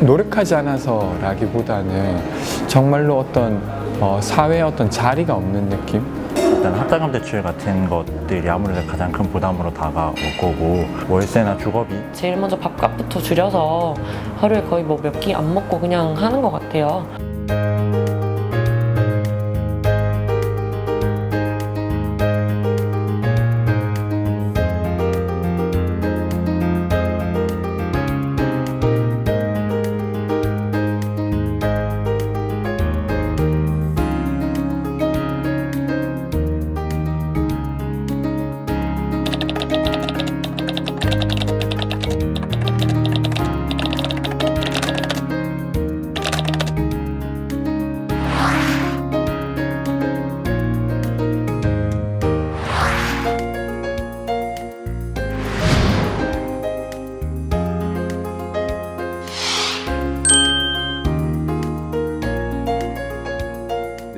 노력하지 않아서라기보다는 정말로 어떤 사회에 어떤 자리가 없는 느낌? 일단 학자금 대출 같은 것들이 아무래도 가장 큰 부담으로 다가올 거고, 월세나 주거비, 제일 먼저 밥값부터 줄여서 하루에 거의 뭐 몇 끼 안 먹고 그냥 하는 것 같아요.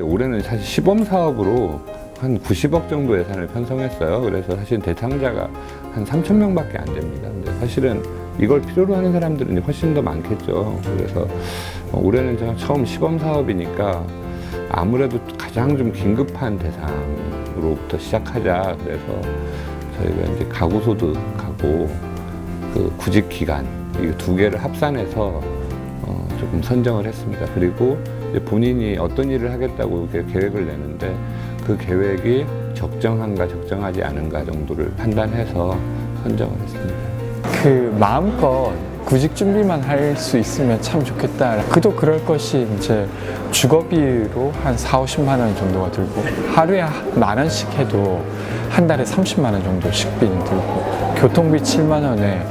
올해는 사실 시범 사업으로 한 90억 정도 예산을 편성했어요. 그래서 사실 대상자가 한 3,000명밖에 안 됩니다. 근데 사실은 이걸 필요로 하는 사람들은 훨씬 더 많겠죠. 그래서 올해는 처음 시범 사업이니까 아무래도 가장 좀 긴급한 대상으로부터 시작하자. 그래서 저희가 이제 가구소득하고 그 구직기간 이 두 개를 합산해서 조금 선정을 했습니다. 그리고 본인이 어떤 일을 하겠다고 이렇게 계획을 내는데 그 계획이 적정한가 적정하지 않은가 정도를 판단해서 선정을 했습니다. 그 마음껏 구직 준비만 할 수 있으면 참 좋겠다. 그도 그럴 것이 이제 주거비로 한 40-50만 원 정도가 들고 하루에 10,000원씩 해도 한 달에 30만 원 정도 식비는 들고 교통비 7만 원에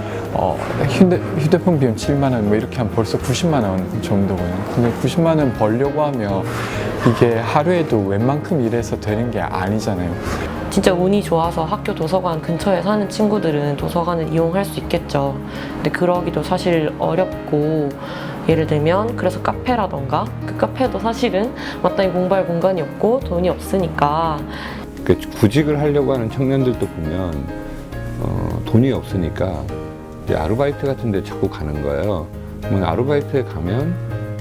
휴대폰 비용 7만 원 뭐 이렇게 하면 벌써 90만 원 정도고요. 근데 90만 원 벌려고 하면 이게 하루에도 웬만큼 일해서 되는 게 아니잖아요. 진짜 운이 좋아서 학교 도서관 근처에 사는 친구들은 도서관을 이용할 수 있겠죠. 근데 그러기도 사실 어렵고, 예를 들면 그래서 카페라던가 그 카페도 사실은 마땅히 공부할 공간이 없고 돈이 없으니까. 구직을 하려고 하는 청년들도 보면 돈이 없으니까 이제 아르바이트 같은 데 자꾸 가는 거예요. 그러면 아르바이트에 가면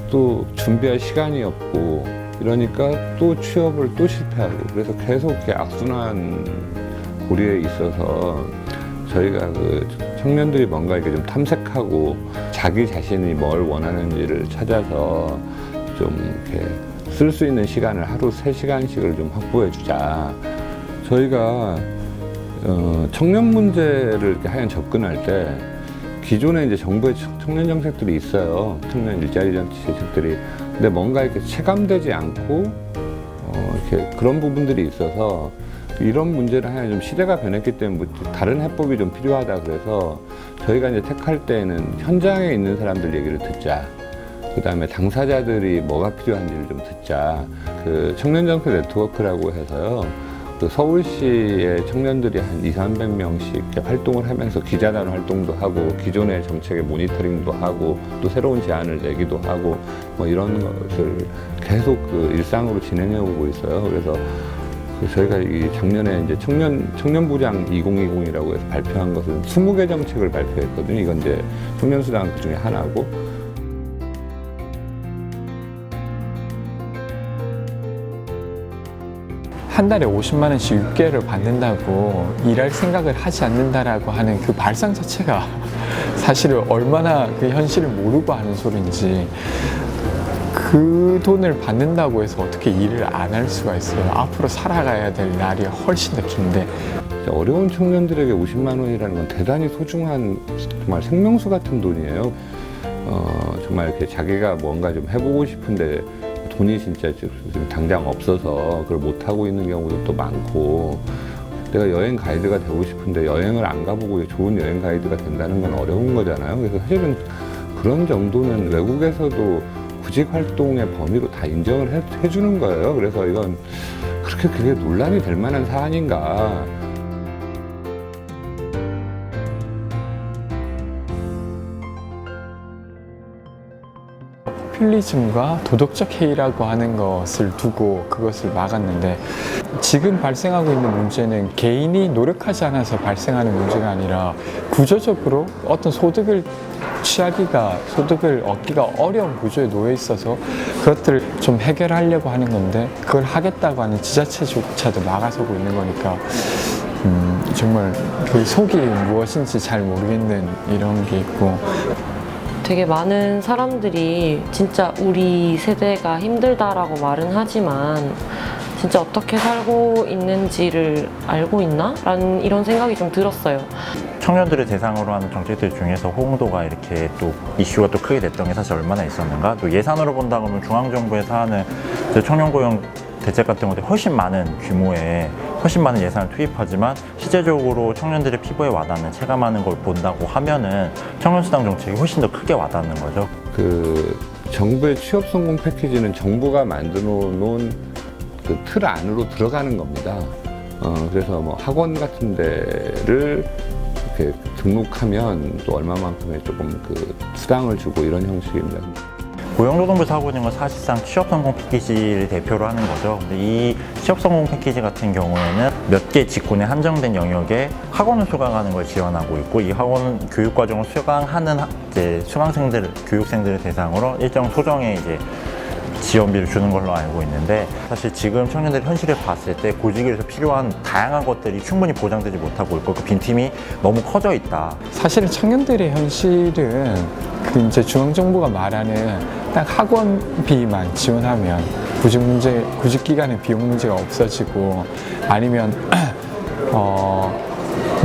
또 준비할 시간이 없고 이러니까 또 취업을 또 실패하고, 그래서 계속 이렇게 악순환 고리에 있어서 저희가 그 청년들이 뭔가 이렇게 좀 탐색하고 자기 자신이 뭘 원하는지를 찾아서 좀 이렇게 쓸 수 있는 시간을 하루 3시간씩을 좀 확보해 주자. 저희가 청년 문제를 이렇게 하얀 접근할 때 기존에 이제 정부의 청년 정책들이 있어요. 청년 일자리 정책들이. 근데 뭔가 이렇게 체감되지 않고 이렇게 그런 부분들이 있어서 이런 문제를 하나 좀 시대가 변했기 때문에 다른 해법이 좀 필요하다. 그래서 저희가 이제 택할 때는 현장에 있는 사람들 얘기를 듣자. 그 다음에 당사자들이 뭐가 필요한지를 좀 듣자. 그 청년 정책 네트워크라고 해서요. 그 서울시의 청년들이 한 200-300명씩 활동을 하면서 기자단 활동도 하고 기존의 정책의 모니터링도 하고 또 새로운 제안을 내기도 하고 뭐 이런 것을 계속 그 일상으로 진행해 오고 있어요. 그래서 저희가 이 작년에 이제 청년부장 2020이라고 해서 발표한 것은 20개 정책을 발표했거든요. 이건 이제 청년수당 그 중에 하나고. 한 달에 50만 원씩 6개월을 받는다고 일할 생각을 하지 않는다라고 하는 그 발상 자체가 사실은 얼마나 그 현실을 모르고 하는 소리인지, 그 돈을 받는다고 해서 어떻게 일을 안 할 수가 있어요. 앞으로 살아가야 될 날이 훨씬 더 긴데. 어려운 청년들에게 50만 원이라는 건 대단히 소중한 정말 생명수 같은 돈이에요. 정말 이렇게 자기가 뭔가 좀 해보고 싶은데 돈이 진짜 지금 당장 없어서 그걸 못하고 있는 경우도 또 많고, 내가 여행 가이드가 되고 싶은데 여행을 안 가보고 좋은 여행 가이드가 된다는 건 어려운 거잖아요. 그래서 사실은 그런 정도는 외국에서도 구직 활동의 범위로 다 인정을 해주는 거예요. 그래서 이건 그렇게 그게 논란이 될 만한 사안인가. 포퓰리즘과 도덕적 해이라고 하는 것을 두고 그것을 막았는데, 지금 발생하고 있는 문제는 개인이 노력하지 않아서 발생하는 문제가 아니라 구조적으로 어떤 소득을 얻기가 어려운 구조에 놓여 있어서 그것들을 좀 해결하려고 하는 건데, 그걸 하겠다고 하는 지자체조차도 막아서고 있는 거니까 정말 그 속이 무엇인지 잘 모르겠는 이런 게 있고. 되게 많은 사람들이 진짜 우리 세대가 힘들다라고 말은 하지만 진짜 어떻게 살고 있는지를 알고 있나? 라는 이런 생각이 좀 들었어요. 청년들을 대상으로 하는 정책들 중에서 호응도가 이렇게 또 이슈가 또 크게 됐던 게 사실 얼마나 있었는가. 또 예산으로 본다 그러면 중앙정부에서 하는 청년고용 대책 같은 것들이 훨씬 많은 규모의 훨씬 많은 예산을 투입하지만 실제적으로 청년들의 피부에 와닿는 체감하는 걸 본다고 하면은 청년수당 정책이 훨씬 더 크게 와닿는 거죠. 그 정부의 취업 성공 패키지는 정부가 만들어 놓은 그 틀 안으로 들어가는 겁니다. 그래서 뭐 학원 같은 데를 이렇게 등록하면 또 얼마만큼의 조금 그 수당을 주고 이런 형식입니다. 고용노동부에서 하고 있는 건 사실상 취업성공 패키지를 대표로 하는 거죠. 근데 이 취업성공 패키지 같은 경우에는 몇 개 직군에 한정된 영역에 학원을 수강하는 걸 지원하고 있고, 이 학원 교육과정을 수강하는 이제 수강생들, 교육생들을 대상으로 일정 소정의 이제 지원비를 주는 걸로 알고 있는데, 사실 지금 청년들의 현실을 봤을 때 구직을 위해서 필요한 다양한 것들이 충분히 보장되지 못하고 있고 그 빈틈이 너무 커져 있다. 사실은 청년들의 현실은 그 이제 중앙정부가 말하는 딱 학원비만 지원하면 구직 기간의 비용 문제가 없어지고, 아니면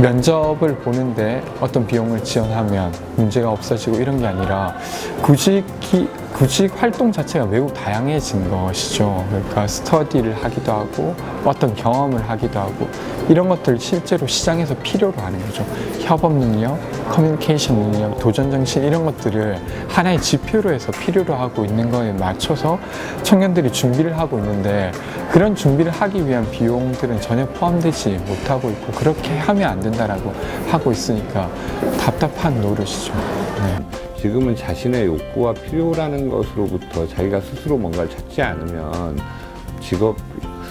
면접을 보는데 어떤 비용을 지원하면 문제가 없어지고 이런 게 아니라 구직 활동 자체가 매우 다양해진 것이죠. 그러니까 스터디를 하기도 하고 어떤 경험을 하기도 하고 이런 것들 실제로 시장에서 필요로 하는 거죠. 협업 능력, 커뮤니케이션 능력, 도전 정신 이런 것들을 하나의 지표로 해서 필요로 하고 있는 거에 맞춰서 청년들이 준비를 하고 있는데, 그런 준비를 하기 위한 비용들은 전혀 포함되지 못하고 있고 그렇게 하면 안 된다라고 하고 있으니까 답답한 노릇이죠. 네. 지금은 자신의 욕구와 필요라는 것으로부터 자기가 스스로 뭔가를 찾지 않으면 직업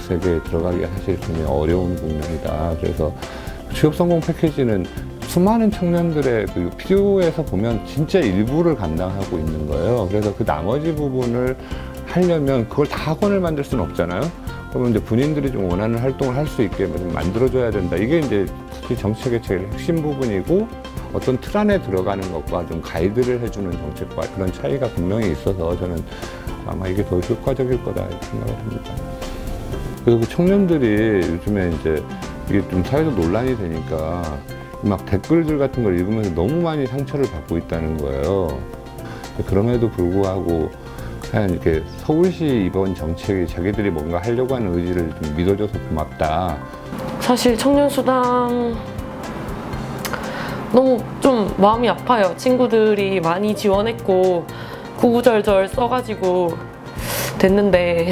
세계에 들어가기가 사실 굉장히 어려운 국면이다. 그래서 취업 성공 패키지는 수많은 청년들의 그 필요에서 보면 진짜 일부를 감당하고 있는 거예요. 그래서 그 나머지 부분을 하려면 그걸 다 학원을 만들 수는 없잖아요. 그러면 이제 본인들이 좀 원하는 활동을 할 수 있게 만들어줘야 된다. 이게 이제 특히 정책의 제일 핵심 부분이고, 어떤 틀 안에 들어가는 것과 좀 가이드를 해주는 정책과 그런 차이가 분명히 있어서 저는 아마 이게 더 효과적일 거다 이렇게 생각을 합니다. 그리고 그 청년들이 요즘에 이제 이게 좀 사회적 논란이 되니까 막 댓글들 같은 걸 읽으면서 너무 많이 상처를 받고 있다는 거예요. 그럼에도 불구하고 그냥 이렇게 서울시 이번 정책이 자기들이 뭔가 하려고 하는 의지를 좀 믿어줘서 고맙다. 사실 청년수당 너무 좀 마음이 아파요. 친구들이 많이 지원했고 구구절절 써가지고 됐는데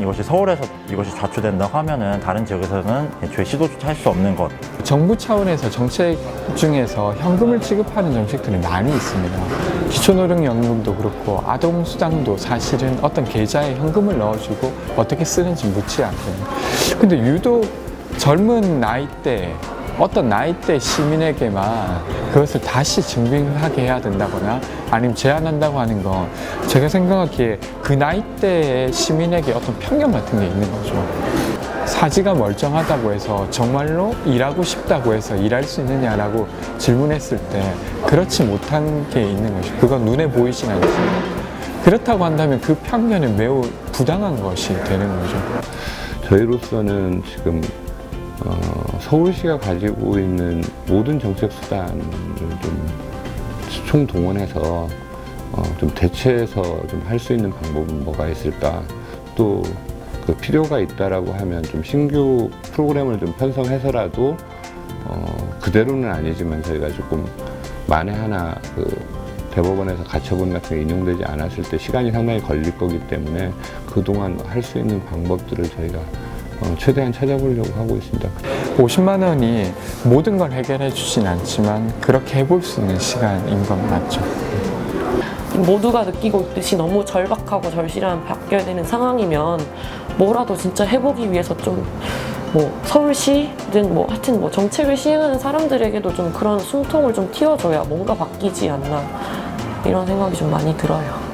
이것이 서울에서 이것이 좌초된다고 하면은 다른 지역에서는 애초에 시도조차 할 수 없는 것. 정부 차원에서 정책 중에서 현금을 지급하는 정책들이 많이 있습니다. 기초노령연금도 그렇고 아동수당도 사실은 어떤 계좌에 현금을 넣어주고 어떻게 쓰는지 묻지 않거든요. 근데 유독 젊은 나이대, 어떤 나이대 시민에게만 그것을 다시 증빙하게 해야 된다거나 아니면 제한한다고 하는 건 제가 생각하기에 그 나이대의 시민에게 어떤 편견 같은 게 있는 거죠. 사지가 멀쩡하다고 해서 정말로 일하고 싶다고 해서 일할 수 있느냐라고 질문했을 때 그렇지 못한 게 있는 것이, 그건 눈에 보이진 않지. 그렇다고 한다면 그 편견은 매우 부당한 것이 되는 거죠. 저희로서는 지금 서울시가 가지고 있는 모든 정책 수단을 좀 총동원해서 좀 대체해서 좀 할 수 있는 방법은 뭐가 있을까? 또 그 필요가 있다라고 하면 좀 신규 프로그램을 좀 편성해서라도 그대로는 아니지만 저희가 조금 만에 하나 그 대법원에서 가처분 같은 게 인용되지 않았을 때 시간이 상당히 걸릴 거기 때문에 그동안 할 수 있는 방법들을 저희가 최대한 찾아보려고 하고 있습니다. 50만 원이 모든 걸 해결해 주진 않지만 그렇게 해볼 수 있는 시간인 건 맞죠. 모두가 느끼고 있듯이 너무 절박하고 절실한 바뀌어야 되는 상황이면 뭐라도 진짜 해보기 위해서 좀 뭐 서울시든 뭐 하여튼 뭐 정책을 시행하는 사람들에게도 좀 그런 숨통을 좀 틔워줘야 뭔가 바뀌지 않나 이런 생각이 좀 많이 들어요.